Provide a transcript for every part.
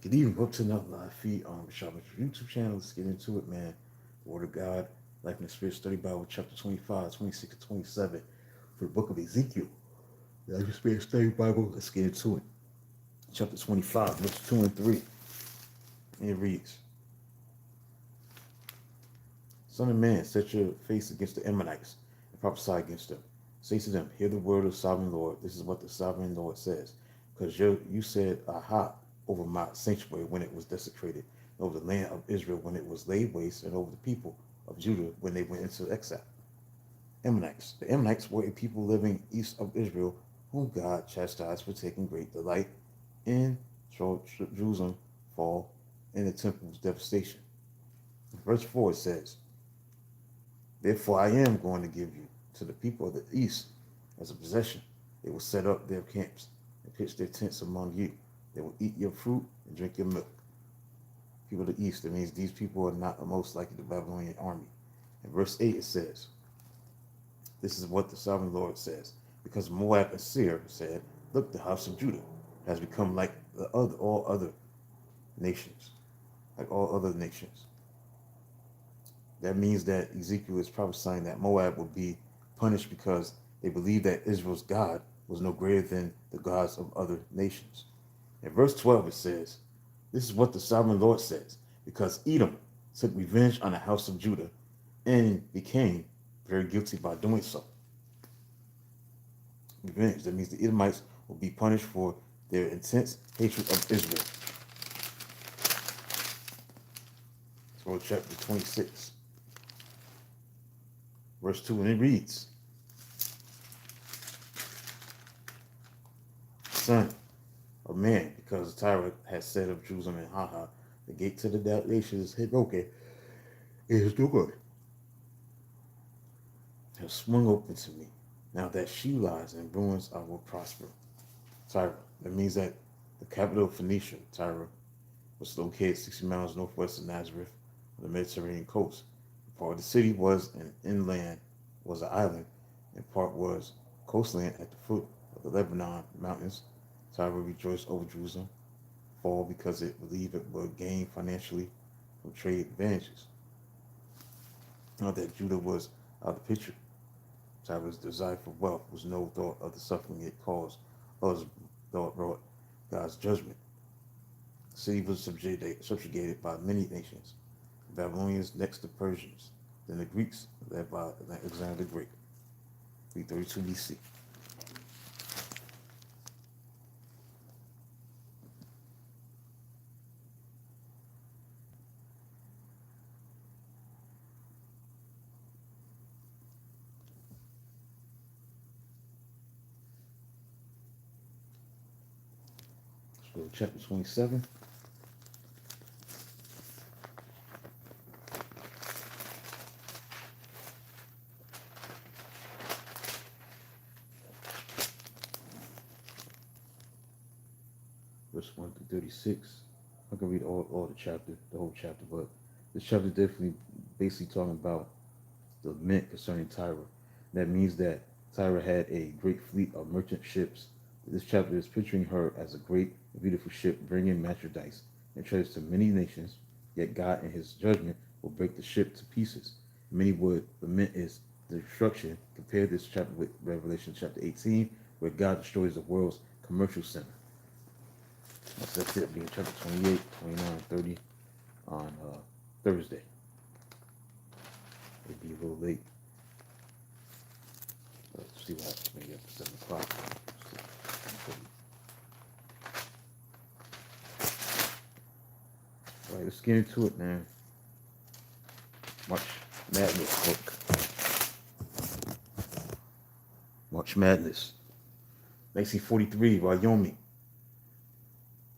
Good evening. Welcome to another live feed on Rashad YouTube channel. Let's get into it, man. The Word of God, Life in the Spirit Study Bible, chapter 25, 26, and 27 for the book of Ezekiel. The Life in the Spirit Study Bible. Let's get into it. Chapter 25, verses 2 and 3. And it reads, Son of man, set your face against the Ammonites and prophesy against them. Say to them, hear the word of the sovereign Lord. This is what the sovereign Lord says. Because you said, aha, over my sanctuary when it was desecrated, and over the land of Israel when it was laid waste, and over the people of Judah when they went into exile. Ammonites. The Ammonites were a people living east of Israel, whom God chastised for taking great delight in Jerusalem fall and the temple's devastation. Verse 4 says, Therefore I am going to give you to the people of the east as a possession. They will set up their camps and pitch their tents among you. They will eat your fruit and drink your milk. People of the east, that means these people are not most likely the Babylonian army. In verse 8 it says, This is what the sovereign Lord says. Because Moab and Seir said, Look, the house of Judah has become like all other nations. Like all other nations. That means that Ezekiel is prophesying that Moab will be punished because they believed that Israel's God was no greater than the gods of other nations. In verse 12 it says, This is what the sovereign Lord says, because Edom took revenge on the house of Judah and became very guilty by doing so. Revenge, that means the Edomites will be punished for their intense hatred of Israel. So chapter 26, verse 2, and it reads, Son of man, because Tyre has said of Jerusalem and Haha, the gate to the nations is broken, it is no good. Has swung open to me. Now that she lies in ruins, I will prosper. Tyre, that means that the capital of Phoenicia, Tyre, was located 60 miles northwest of Nazareth on the Mediterranean coast. Part of the city was an inland, was an island, and part was coastland at the foot of the Lebanon mountains. Tyre rejoiced over Jerusalem fall because it believed it would gain financially from trade advantages. Now that Judah was out of the picture, Tyre's desire for wealth was no thought of the suffering it caused. Others thought brought God's judgment. The city was subjugated by many nations. The Babylonians next to Persians, then the Greeks led by Alexander the Great, 332 BC. Let's go to chapter 27. Verse 1 through 36. I can read all the chapter, the whole chapter, but this chapter is definitely basically talking about the lament concerning Tyre. That means that Tyre had a great fleet of merchant ships. This chapter is picturing her as a great and beautiful ship bringing merchandise and treasures to many nations, yet God in his judgment will break the ship to pieces. Many would lament its destruction. Compare this chapter with Revelation chapter 18, where God destroys the world's commercial center. That's it, being chapter 28, 29, 30 on Thursday. It'd be a little late. Let's see what happens maybe after 7 o'clock. All right, let's get into it, man. March Madness book. March Madness. 1943, Wyoming.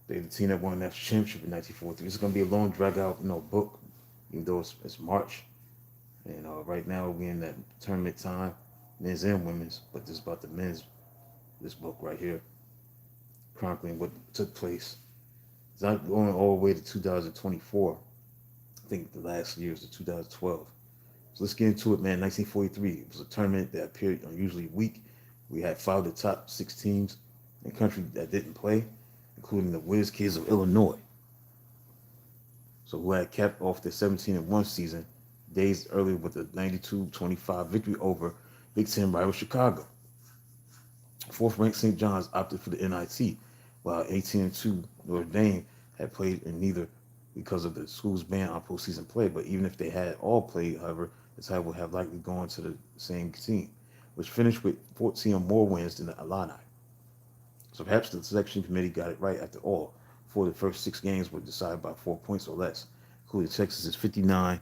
The team that won that championship in 1943. It's going to be a long, drag-out, book, even though it's March. And right now we're in that tournament time, men's and women's. But this is about the men's. This book right here, chronicling what took place. It's not going all the way to 2024. I think the last year was 2012. So let's get into it, man. 1943. It was a tournament that appeared unusually weak. We had 5 of the top 6 teams in the country that didn't play, including the Whiz Kids of Illinois. So who had capped off their 17-1 season days earlier with a 92-25 victory over Big Ten rival Chicago. Fourth-ranked St. John's opted for the NIT, while 18-2 Notre Dame had played in neither because of the school's ban on postseason play. But even if they had all played, however, the tie would have likely gone to the same team, which finished with 14 or more wins than the Illini. So perhaps the selection committee got it right after all. Four of the first 6 games were decided by 4 points or less, including Texas's 59-55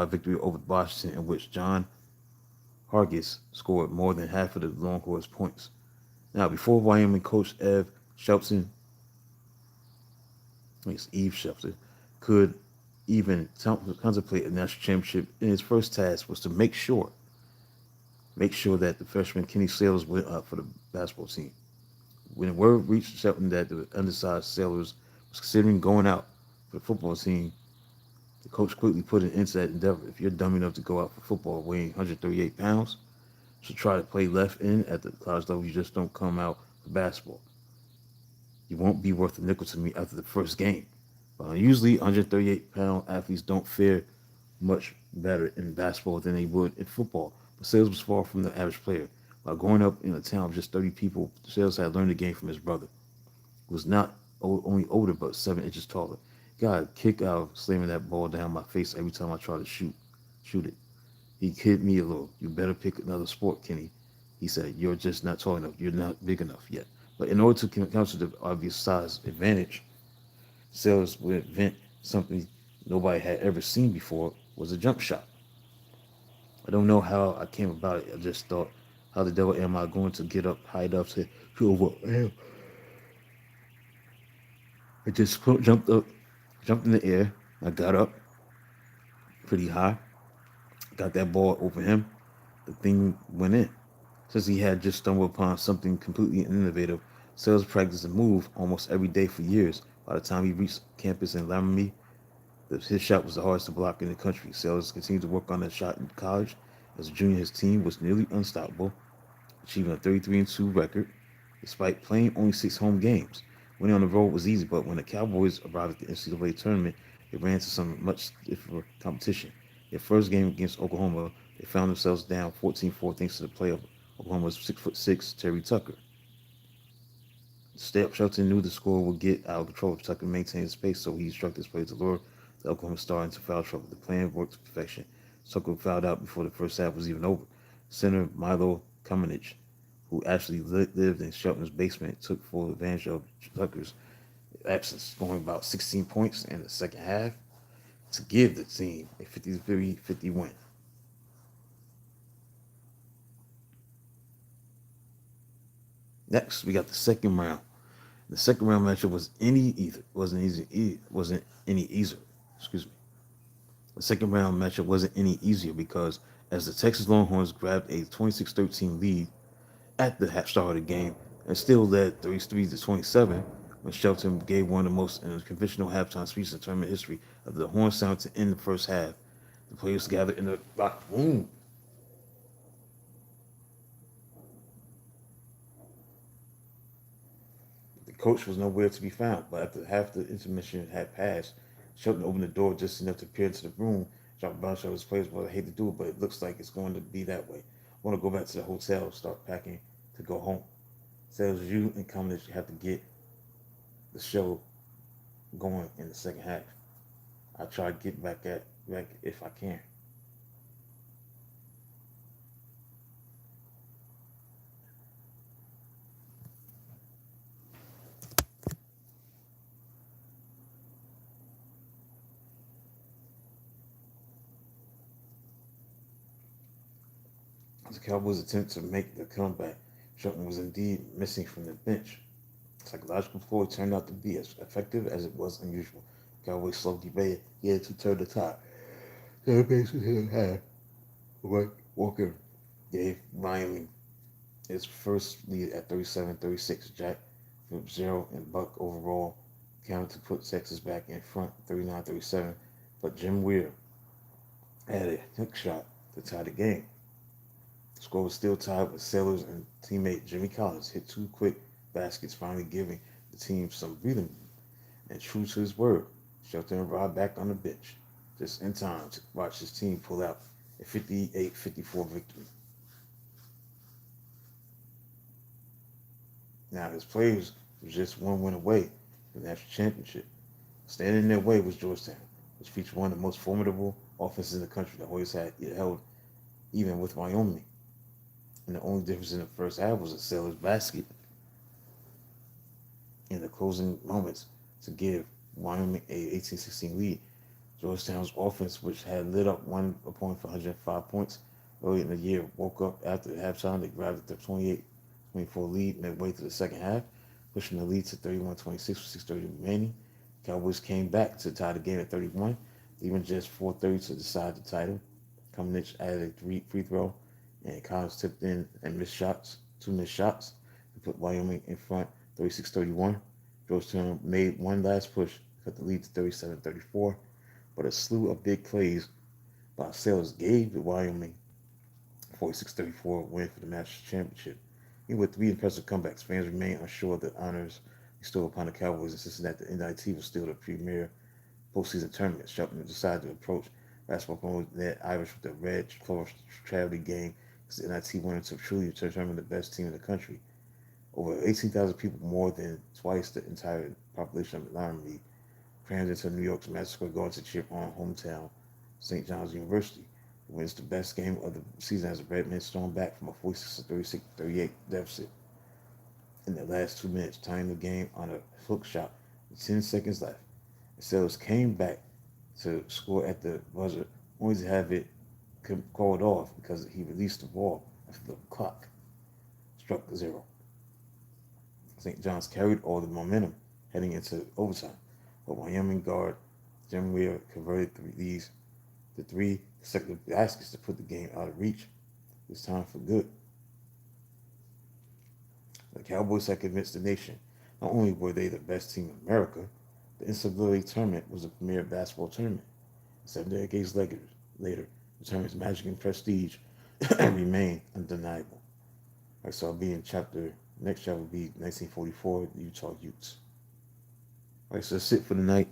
victory over Washington, in which John Hargis scored more than half of the Longhorns' points. Now, before Wyoming coach Eve Shelton, could even contemplate a national championship, in his first task was to make sure that the freshman Kenny Sailors went up for the basketball team. When word reached Shelton that the undersized Sailors was considering going out for the football team, the coach quickly put an end to that endeavor. If you're dumb enough to go out for football weighing 138 pounds, to try to play left end at the college level, you just don't come out for basketball. You won't be worth a nickel to me after the first game. Usually, 138-pound athletes don't fare much better in basketball than they would in football. But Sales was far from the average player. While growing up in a town of just 30 people, Sales had learned the game from his brother, who was not only older but 7 inches taller. God, kick out slamming that ball down my face every time I try to shoot it. He kidded me a little. You better pick another sport, Kenny. He said, you're just not tall enough. You're not big enough yet. But in order to counter the obvious size advantage, Sales would invent something nobody had ever seen before, was a jump shot. I don't know how I came about it. I just thought, how the devil am I going to get up high enough to over? I just jumped in the air. I got up pretty high, got that ball over him. The thing went in. Since he had just stumbled upon something completely innovative, Sales practiced a move almost every day for years. By the time he reached campus in Laramie, his shot was the hardest to block in the country. Sales continued to work on that shot in college. As a junior, his team was nearly unstoppable, achieving a 33-2 record despite playing only 6 home games. Winning on the road was easy, but when the Cowboys arrived at the NCAA tournament, they ran into some much stiffer competition. Their first game against Oklahoma, they found themselves down 14-4 thanks to the play of Oklahoma's 6'6" Terry Tucker. Shelton knew the score would get out of control if Tucker maintained his pace, so he instructed his players to lure the Oklahoma Star into foul trouble. The plan worked to perfection. Tucker fouled out before the first half was even over. Center Milo Kamenich, who actually lived in Shelton's basement, took full advantage of Tucker's absence, scoring about 16 points in the second half to give the team a 53-50 win. Next, we got the second round. The second round matchup wasn't any easier. Excuse me. The second round matchup wasn't any easier because as the Texas Longhorns grabbed a 26-13 lead at the start of the game and still led 33-27 when Shelton gave one of the most unconventional halftime speeches in tournament history of the horn sound to end the first half. The players gathered in the locker room. The coach was nowhere to be found, but after half the intermission had passed, Shelton opened the door just enough to peer into the room, drop a bunch of his players. Well, I hate to do it, but it looks like it's going to be that way. I want to go back to the hotel, start packing to go home. Says you and Cummings have to get the show going in the second half. I try to get back if I can. As the Cowboys attempt to make the comeback, Shelton was indeed missing from the bench. Psychological ploy turned out to be as effective as it was unusual. The Cowboys slowly began to turn the tide. The bases hit half. Walker gave Wyoming its first lead at 37-36. Jack flipped 0 and Buck overall counted to put Texas back in front 39-37, but Jim Weir had a hook shot to tie the game. The score was still tied with Sailors and teammate Jimmy Collins hit 2 quick baskets, finally giving the team some breathing room. And true to his word, Shelton and Rod back on the bench, just in time to watch his team pull out a 58-54 victory. Now, his players were just one win away from the national championship. Standing in their way was Georgetown, which featured one of the most formidable offenses in the country that always had it held even with Wyoming. And the only difference in the first half was a sailor's basket in the closing moments to give Wyoming a 18-16 lead. Georgetown's offense, which had lit up one opponent for 105 points early in the year, woke up after halftime. They grabbed the 28-24 lead midway through the second half, pushing the lead to 31-26 with 6:30 remaining. Cowboys came back to tie the game at 31, leaving just 4:30 to decide the title. Cummings added a free throw, and Collins tipped in and two missed shots, to put Wyoming in front 36-31. Georgetown made one last push, cut the lead to 37-34, but a slew of big plays by Sailors gave the Wyoming 46-34 win for the national championship. Even with three impressive comebacks, fans remain unsure of the honors bestowed upon the Cowboys, insisting that the NIT was still the premier postseason tournament. Shelton decided to approach basketball promoter Ned Irish with the Red Cross charity game as the NIT wanted to truly determine the best team in the country. Over 18,000 people, more than twice the entire population of Laramie, crammed into New York's Madison Square Garden to cheer on hometown St. John's University. It wins the best game of the season as the Redmen stormed back from a 46-36-38 deficit in the last 2 minutes, tying the game on a hook shot with 10 seconds left. The Sailors came back to score at the buzzer, only to have it called off because he released the ball after the clock struck zero. St. John's carried all the momentum heading into overtime, but Wyoming guard Jim Weir converted the three consecutive baskets to put the game out of reach. This time for good. The Cowboys had convinced the nation not only were they the best team in America, the NCAA tournament was a premier basketball tournament. 7 decades later, the tournament's magic and prestige remain undeniable. All right, so I'll be in next chapter will be 1944, the Utah Utes. All right, so that's it for tonight.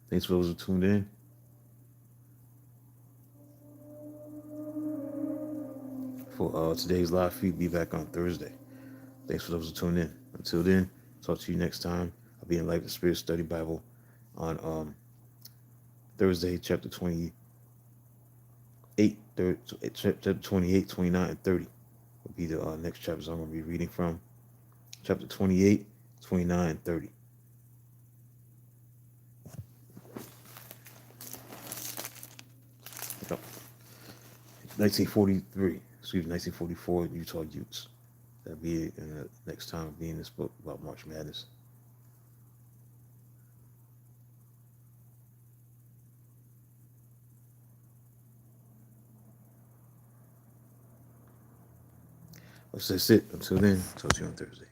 Thanks for those who tuned in. For today's live feed, be back on Thursday. Thanks for those who tuned in. Until then, talk to you next time. I'll be in Life of Spirit Study Bible on Thursday, chapter 28, chapter 28, 29, and 30 will be the next chapters I'm going to be reading from. Chapter 28, 29, and 30. No, 1944, Utah Utes. That'll be in the next time I'll be in this book about March Madness. That's it. Until then, talk to you on Thursday.